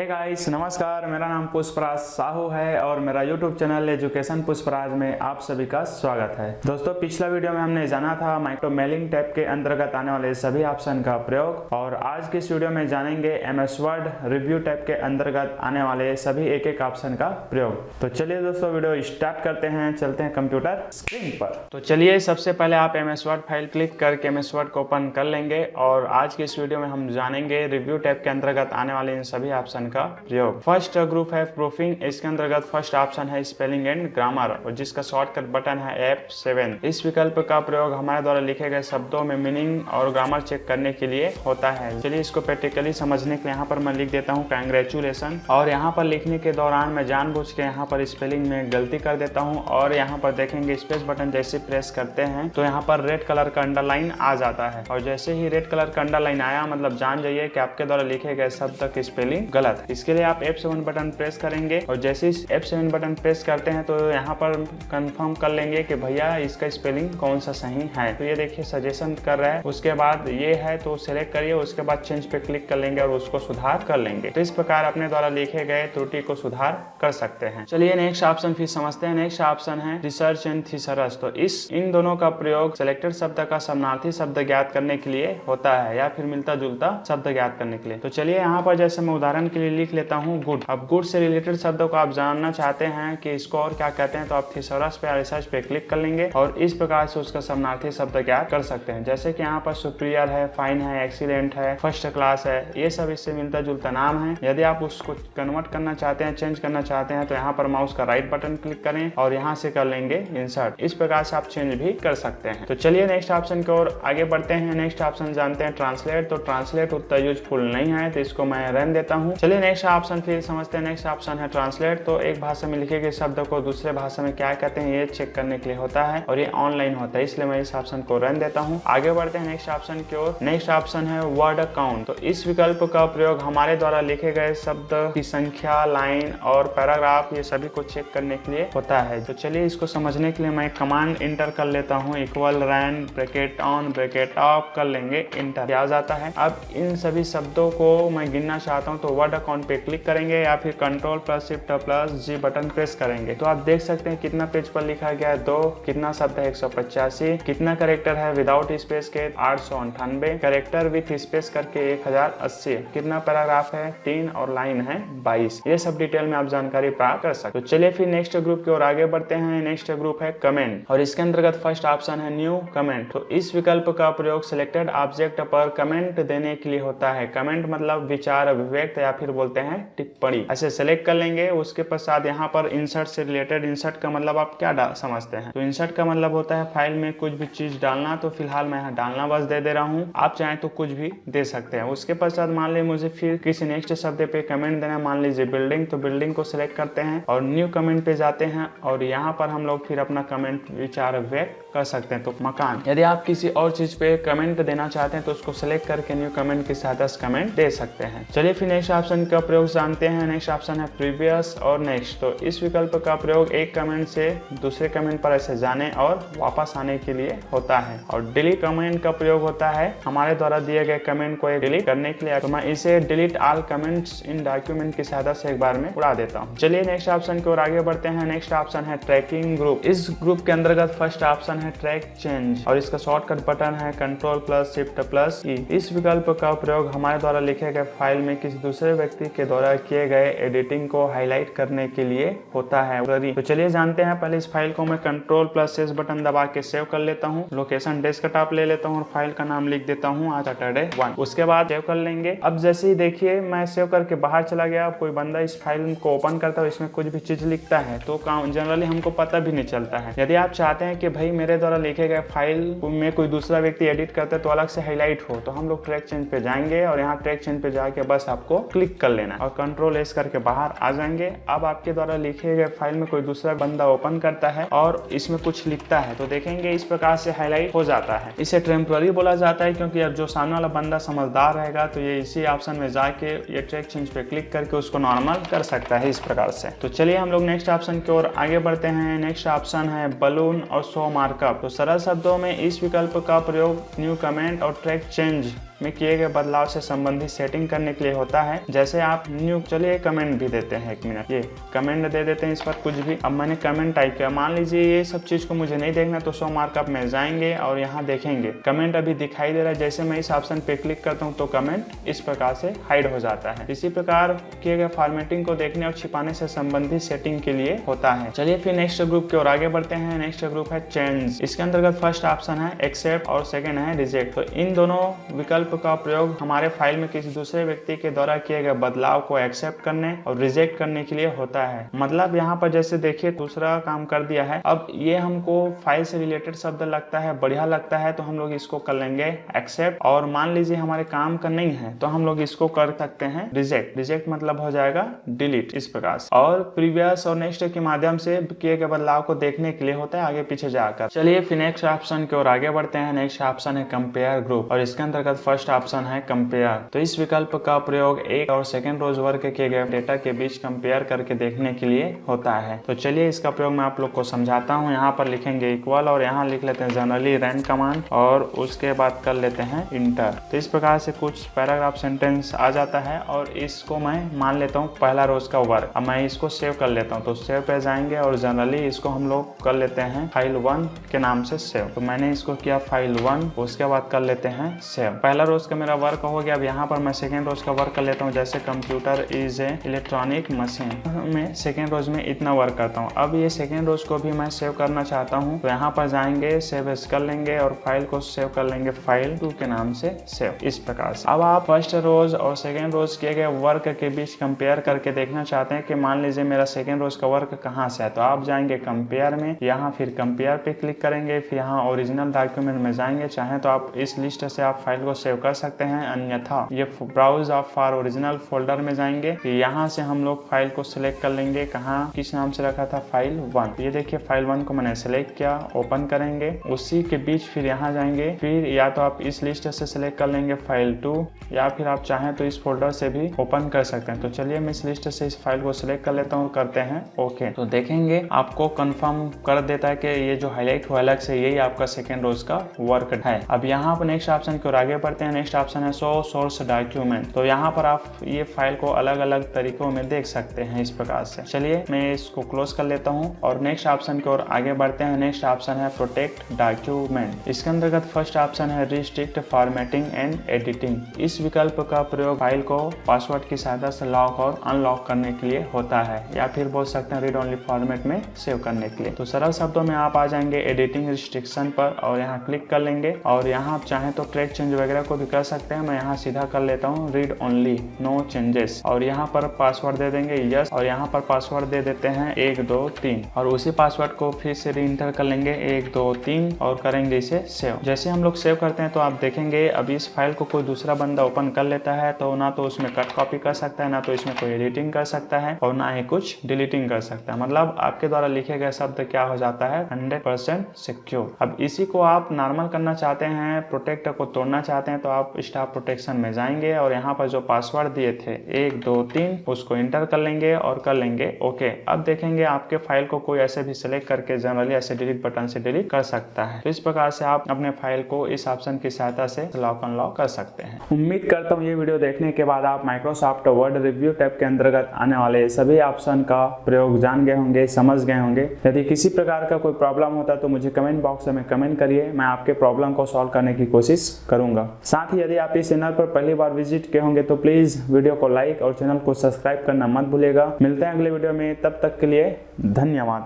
Hey guys, नमस्कार। मेरा नाम पुष्पराज साहू है और मेरा यूट्यूब चैनल एजुकेशन पुष्पराज में आप सभी का स्वागत है। दोस्तों, पिछला वीडियो में हमने जाना था माइक्रो मेलिंग टैब के अंतर्गत आने वाले सभी ऑप्शन का प्रयोग, और आज के इस वीडियो में जानेंगे एमएस वर्ड रिव्यू टैब के अंतर्गत आने वाले सभी एक एक ऑप्शन का प्रयोग। तो चलिए दोस्तों, वीडियो स्टार्ट करते हैं। चलते हैं कंप्यूटर स्क्रीन पर। तो चलिए, सबसे पहले आप एमएस वर्ड फाइल क्लिक करके एमएस वर्ड को ओपन कर लेंगे, और आज के इस वीडियो में हम जानेंगे रिव्यू टैब के अंतर्गत आने वाले इन सभी ऑप्शन का प्रयोग। फर्स्ट ग्रुप है प्रूफिंग। इसके अंतर्गत फर्स्ट ऑप्शन है स्पेलिंग एंड ग्रामर, और जिसका शॉर्टकट बटन है F7। इस विकल्प का प्रयोग हमारे द्वारा लिखे गए शब्दों में मीनिंग और ग्रामर चेक करने के लिए होता है। चलिए, इसको प्रैक्टिकली समझने के लिए यहाँ पर मैं लिख देता हूँ कांग्रेचुलेशन, और यहाँ पर लिखने के दौरान मैं जानबूझ के यहाँ पर स्पेलिंग में गलती कर देता हूँ, और यहाँ पर देखेंगे स्पेस बटन जैसे प्रेस करते हैं तो यहाँ पर रेड कलर का अंडरलाइन आ जाता है, और जैसे ही रेड कलर का अंडरलाइन आया मतलब जान जाइए कि आपके द्वारा लिखे गए शब्द की स्पेलिंग गलत है। इसके लिए आप F7 बटन प्रेस करेंगे, और जैसे ही F7 बटन प्रेस करते हैं तो यहाँ पर कंफर्म कर लेंगे कि भैया इसका स्पेलिंग कौन सा सही है। तो ये देखिए सजेशन कर रहा है, उसके बाद ये है तो सिलेक्ट करिए, उसके बाद चेंज पे क्लिक कर लेंगे और उसको सुधार कर लेंगे। तो इस प्रकार अपने द्वारा लिखे गए त्रुटि को सुधार कर सकते हैं। चलिए नेक्स्ट ऑप्शन फिर समझते हैं। नेक्स्ट ऑप्शन है रिसर्च एंड थिसरस। तो इन दोनों का प्रयोग सिलेक्टेड शब्द का समानार्थी शब्द ज्ञात करने के लिए होता है, या फिर मिलता जुलता शब्द ज्ञात करने के लिए। तो चलिए यहाँ पर जैसे मैं उदाहरण के लिए लिख लेता हूँ गुड। अब गुड से रिलेटेड शब्दों को आप जानना चाहते हैं कि इसको और क्या कहते हैं, तो आप थिसरस पे रिसर्च पे क्लिक कर लेंगे और इस प्रकार से उसका समानार्थी शब्द ज्ञात कर सकते हैं। जैसे कि यहाँ पर सुपीरियर है, फाइन है, एक्सीलेंट है, फर्स्ट क्लास है, ये सब इससे मिलता जुलता नाम है। यदि आप उसको कन्वर्ट करना चाहते हैं, चेंज करना चाहते हैं, तो यहाँ पर माउस का राइट बटन क्लिक करें और यहाँ से कर लेंगे इंसर्ट। इस प्रकार से आप चेंज भी कर सकते हैं। तो चलिए नेक्स्ट ऑप्शन की ओर आगे बढ़ते हैं। नेक्स्ट ऑप्शन जानते हैं ट्रांसलेट। तो ट्रांसलेट उतना यूजफुल नहीं है, तो इसको मैं रहने देता हूँ। चलिए नेक्स्ट ऑप्शन फिर समझते हैं। नेक्स्ट ऑप्शन है ट्रांसलेट। तो एक भाषा में लिखे गए शब्द को दूसरे भाषा में क्या कहते हैं ये चेक करने के लिए होता है, और ये ऑनलाइन होता है, इसलिए मैं इस ऑप्शन को रहने देता हूँ। आगे बढ़ते हैं नेक्स्ट ऑप्शन की ओर। नेक्स्ट ऑप्शन है वर्ड काउंट। तो इस विकल्प का प्रयोग हमारे द्वारा लिखे गए शब्द की संख्या, लाइन और पैराग्राफ ये सभी को चेक करने के लिए होता है। तो चलिए इसको समझने के लिए मैं कमांड इंटर कर लेता हूँ, इक्वल रैन ब्रैकेट ऑन ब्रैकेट ऑफ कर लेंगे, इंटर आ जाता है। अब इन सभी शब्दों को मैं गिनना चाहता हूँ, तो वर्ड अकाउंट पे क्लिक करेंगे या फिर कंट्रोल प्लस शिफ्ट प्लस जी बटन प्रेस करेंगे। तो आप देख सकते हैं कितना पेज पर लिखा गया है 2, कितना शब्द है 185, कितना कैरेक्टर है विदाउट स्पेस के 898, कैरेक्टर विथ स्पेस करके 1080, कितना पैराग्राफ है 3 और लाइन है 22। ये सब डिटेल में आप जानकारी प्राप्त कर सकते। तो चलिए फिर नेक्स्ट ग्रुप की ओर आगे बढ़ते हैं। नेक्स्ट ग्रुप है कमेंट, और इसके अंतर्गत फर्स्ट ऑप्शन है न्यू कमेंट। तो इस विकल्प का प्रयोग सिलेक्टेड ऑब्जेक्ट पर कमेंट देने के लिए होता है। कमेंट मतलब विचार, अभिव्यक्त या फिर बोलते हैं टिप्पणी। ऐसे सेलेक्ट कर लेंगे। उसके पश्चात यहाँ पर इंसर्ट से रिलेटेड, इंसर्ट का मतलब आप क्या समझते हैं, तो इंसर्ट का मतलब होता है फाइल में कुछ भी चीज डालना। तो फिलहाल मैं यहाँ डालना बस दे रहा हूँ, आप चाहें तो कुछ भी दे सकते हैं। उसके पश्चात मान लीजिए मुझे फिर किसी नेक्स्ट शब्द पे कमेंट देना, मान लीजिए बिल्डिंग। तो बिल्डिंग को सिलेक्ट करते हैं और न्यू कमेंट पे जाते हैं, और यहाँ पर हम लोग फिर अपना कमेंट विचार व्यक्त कर सकते हैं। तो मकान। यदि आप किसी और चीज पे कमेंट देना चाहते हैं तो उसको सिलेक्ट करके न्यू कमेंट की सहायता से कमेंट दे सकते हैं। चलिए फिर नेक्स्ट ऑप्शन का प्रयोग जानते हैं। नेक्स्ट ऑप्शन है प्रीवियस और नेक्स्ट। तो इस विकल्प का प्रयोग एक कमेंट से दूसरे कमेंट पर ऐसे जाने और वापस आने के लिए होता है। और डिलीट कमेंट का प्रयोग होता है हमारे द्वारा दिए गए कमेंट को डिलीट करने के लिए। तो मैं इसे delete all comments in document की सहायता से एक बार में उड़ा देता हूँ। चलिए नेक्स्ट ऑप्शन की ओर आगे बढ़ते हैं। नेक्स्ट ऑप्शन है ट्रैकिंग ग्रुप। इस ग्रुप के अंतर्गत फर्स्ट ऑप्शन है ट्रैक चेंज, और इसका शॉर्टकट बटन है कंट्रोल प्लस शिफ्ट प्लस ई। इस विकल्प का प्रयोग हमारे द्वारा लिखे गए फाइल में किसी दूसरे व्यक्ति के द्वारा किए गए एडिटिंग को हाईलाइट करने के लिए होता है। तो चलिए जानते हैं। पहले इस फाइल को मैं कंट्रोल प्लस एस बटन दबा के सेव कर लेता हूँ। लोकेशन डेस्कटॉप ले लेता हूँ और फाइल का नाम लिख देता हूँ आज सैटरडे 1। उसके बाद सेव कर लेंगे। अब जैसे ही देखिए मैं सेव करके बाहर चला गया, कोई बंदा इस फाइल को ओपन करता है, इसमें कुछ भी चीज लिखता है तो जनरली हमको पता भी नहीं चलता है। यदि आप चाहते हैं कि भाई मेरे द्वारा लिखे गए फाइल में कोई दूसरा व्यक्ति एडिट करता है तो अलग से हाईलाइट हो, तो हम लोग ट्रैक चेंज पे जाएंगे, और यहाँ ट्रैक चेंज पे जाके बस आपको क्लिक कर लेना और कंट्रोल एस करके बाहर आ जाएंगे। अब आपके द्वारा लिखे गए फाइल में कोई दूसरा बंदा ओपन करता है और इसमें कुछ लिखता है, तो देखेंगे इस प्रकार से हाईलाइट हो जाता है। इसे टेम्पररी बोला जाता है, क्योंकि अब जो सामने वाला बंदा समझदार रहेगा तो ये इसी ऑप्शन में जाके ये ट्रैक चेंज पे क्लिक करके उसको नॉर्मल कर सकता है इस प्रकार से। तो चलिए हम लोग नेक्स्ट ऑप्शन की ओर आगे बढ़ते हैं। नेक्स्ट ऑप्शन है बलून और शो मार्कअप। तो सरल शब्दों में इस विकल्प का प्रयोग न्यू कमेंट और ट्रैक चेंज में किए गए बदलाव से संबंधित सेटिंग करने के लिए होता है। जैसे आप न्यू, चलिए कमेंट भी देते हैं, 1 मिनट, ये कमेंट दे देते हैं इस पर कुछ भी। अब मैंने कमेंट टाइप किया, मान लीजिए ये सब चीज को मुझे नहीं देखना तो शो मार्कअप में जाएंगे और यहाँ देखेंगे कमेंट अभी दिखाई दे रहा है। जैसे मैं इस ऑप्शन पे क्लिक करता हूँ तो कमेंट इस प्रकार से हाइड हो जाता है। इसी प्रकार किए गए फॉर्मेटिंग को देखने और छिपाने से संबंधित सेटिंग के लिए होता है। चलिए फिर नेक्स्ट ग्रुप की ओर आगे बढ़ते हैं। नेक्स्ट ग्रुप है चेंज। इसके अंतर्गत फर्स्ट ऑप्शन है एक्सेप्ट और सेकंड है रिजेक्ट। तो इन दोनों विकल्प का प्रयोग हमारे फाइल में किसी दूसरे व्यक्ति के द्वारा किए गए बदलाव को एक्सेप्ट करने और रिजेक्ट करने के लिए होता है। मतलब यहाँ पर जैसे देखिए दूसरा काम कर दिया है। अब ये हमको फाइल से रिलेटेड शब्द लगता है, बढ़िया लगता है, तो हम लोग इसको कर लेंगे एक्सेप्ट। और मान लीजिए हमारे काम का नहीं है तो हम लोग इसको कर सकते हैं रिजेक्ट। रिजेक्ट मतलब हो जाएगा डिलीट, इस प्रकार से। और प्रीवियस और नेक्स्ट के माध्यम से किए गए बदलाव को देखने के लिए होता है आगे पीछे जाकर। चलिए फिर नेक्स्ट ऑप्शन की ओर आगे बढ़ते हैं। नेक्स्ट ऑप्शन है कंपेयर ग्रुप और इसके अंतर्गत फर्स्ट ऑप्शन है कंपेयर। तो इस विकल्प का प्रयोग एक और सेकंड रोज वर्क किए गए डेटा के बीच कंपेयर करके देखने के लिए होता है। तो चलिए इसका प्रयोग मैं आप लोग को समझाता हूँ। यहाँ पर लिखेंगे इक्वल और यहाँ लिख लेते हैं जनरली रन कमांड और उसके बाद कर लेते हैं इंटर। तो इस प्रकार से कुछ पैराग्राफ सेंटेंस आ जाता है और इसको मैं मान लेता हूँ पहला रोज का वर्क। अब मैं इसको सेव कर लेता हूँ। तो सेव पे जाएंगे और जनरली इसको हम लोग कर लेते हैं फाइल 1 के नाम से सेव। तो मैंने इसको किया फाइल 1, उसके बाद कर लेते हैं सेव। पहला रोज का मेरा वर्क हो गया। अब यहाँ पर मैं सेकेंड रोज का वर्क कर लेता हूँ। जैसे computer is a electronic machine, मैं सेकेंड रोज में इतना वर्क करता हूँ। अब ये सेकेंड रोज को भी मैं सेव करना चाहता हूँ तो यहाँ पर जाएंगे, सेव एज कर लेंगे और फाइल को सेव कर लेंगे फाइल 2 के नाम से सेव, इस प्रकार से। अब आप फर्स्ट रोज और सेकेंड रोज किए गए वर्क के बीच कंपेयर करके देखना चाहते हैं कि मान लीजिए मेरा सेकेंड रोज का वर्क कहाँ से है, तो आप जाएंगे कंपेयर में, यहाँ फिर कंपेयर पे क्लिक करेंगे, फिर यहाँ ओरिजिनल डॉक्यूमेंट में जाएंगे। चाहे तो आप इस लिस्ट से आप फाइल को सेव कर सकते हैं, अन्यथा ये ब्राउज आप फॉर ओरिजिनल फोल्डर में जाएंगे। यहाँ से हम लोग फाइल को सिलेक्ट कर लेंगे, कहाँ किस नाम से रखा था, फाइल 1। ये देखिए फाइल 1 को मैंने सिलेक्ट किया, ओपन करेंगे। उसी के बीच फिर यहाँ जाएंगे, फिर या तो आप इस लिस्ट से सिलेक्ट कर लेंगे फाइल 2 या फिर आप चाहें तो इस फोल्डर से भी ओपन कर सकते हैं। तो चलिए मैं इस लिस्ट से इस फाइल को सिलेक्ट कर लेता हूँ, करते हैं ओके। तो देखेंगे आपको कंफर्म कर देता है कि ये जो हाईलाइट हुआ अलग से यही आपका सेकेंड रोज का वर्क है। अब यहाँ पर नेक्स्ट ऑप्शन की ओर आगे बढ़ते हैं। नेक्स्ट ऑप्शन है शो सोर्स डॉक्यूमेंट। तो यहाँ पर आप ये फाइल को अलग अलग तरीकों में देख सकते हैं इस प्रकार से। चलिए मैं इसको क्लोज कर लेता हूँ और नेक्स्ट ऑप्शन की ओर आगे बढ़ते हैं। नेक्स्ट ऑप्शन है प्रोटेक्ट डॉक्यूमेंट। इसके अंतर्गत फर्स्ट ऑप्शन है रिस्ट्रिक्ट फॉर्मेटिंग एंड एडिटिंग। इस विकल्प का प्रयोग फाइल को पासवर्ड की सहायता से लॉक और अनलॉक करने के लिए होता है, या फिर बोल सकते हैं रीड ओनली फॉर्मेट में सेव करने के लिए। तो सरल शब्दों में आप आ जाएंगे एडिटिंग रिस्ट्रिक्शन पर और यहाँ क्लिक कर लेंगे और यहाँ आप चाहें तो ट्रैक चेंज वगैरह को भी कर सकते हैं। मैं यहाँ सीधा कर लेता हूँ रीड ओनली नो चेंजेस और यहाँ पर पासवर्ड दे देंगे यस और यहाँ पर पासवर्ड दे देते हैं 1 2 3 और उसी पासवर्ड को फिर से री इंटर कर लेंगे 1 2 3 और करेंगे इसे सेव। जैसे हम लोग सेव करते हैं तो आप देखेंगे अभी इस फाइल को कोई दूसरा बंदा ओपन कर लेता है तो ना तो उसमें कट कॉपी कर सकता है, ना तो इसमें कोई एडिटिंग कर सकता है और ना ही कुछ डिलीटिंग कर सकता है। मतलब आपके द्वारा लिखे गए शब्द क्या हो जाता है 100% सिक्योर। अब इसी को आप नॉर्मल करना चाहते हैं, प्रोटेक्ट को तोड़ना चाहते हैं तो आप स्टाफ प्रोटेक्शन में जाएंगे और यहाँ पर जो पासवर्ड दिए थे 1 2 3 उसको इंटर कर लेंगे और कर लेंगे ओके। अब देखेंगे आपके फाइल को कोई ऐसे भी सिलेक्ट करके जनरली ऐसे डिलीट बटन से डिलीट कर सकता है। तो इस प्रकार से आप अपने फाइल को इस ऑप्शन की सहायता से लॉक अनलॉक कर सकते हैं। उम्मीद करता हूँ ये वीडियो देखने के बाद आप माइक्रोसॉफ्ट वर्ड रिव्यू टैब के अंतर्गत आने वाले सभी ऑप्शन का प्रयोग जान गए होंगे, समझ गए होंगे। यदि किसी प्रकार का कोई प्रॉब्लम होता है तो मुझे कमेंट बॉक्स में कमेंट करिए, मैं आपके प्रॉब्लम को सॉल्व करने की कोशिश करूंगा। साथ ही यदि आप इस चैनल पर पहली बार विजिट किए होंगे तो प्लीज वीडियो को लाइक और चैनल को सब्सक्राइब करना मत भूलिएगा। मिलते हैं अगले वीडियो में, तब तक के लिए धन्यवाद।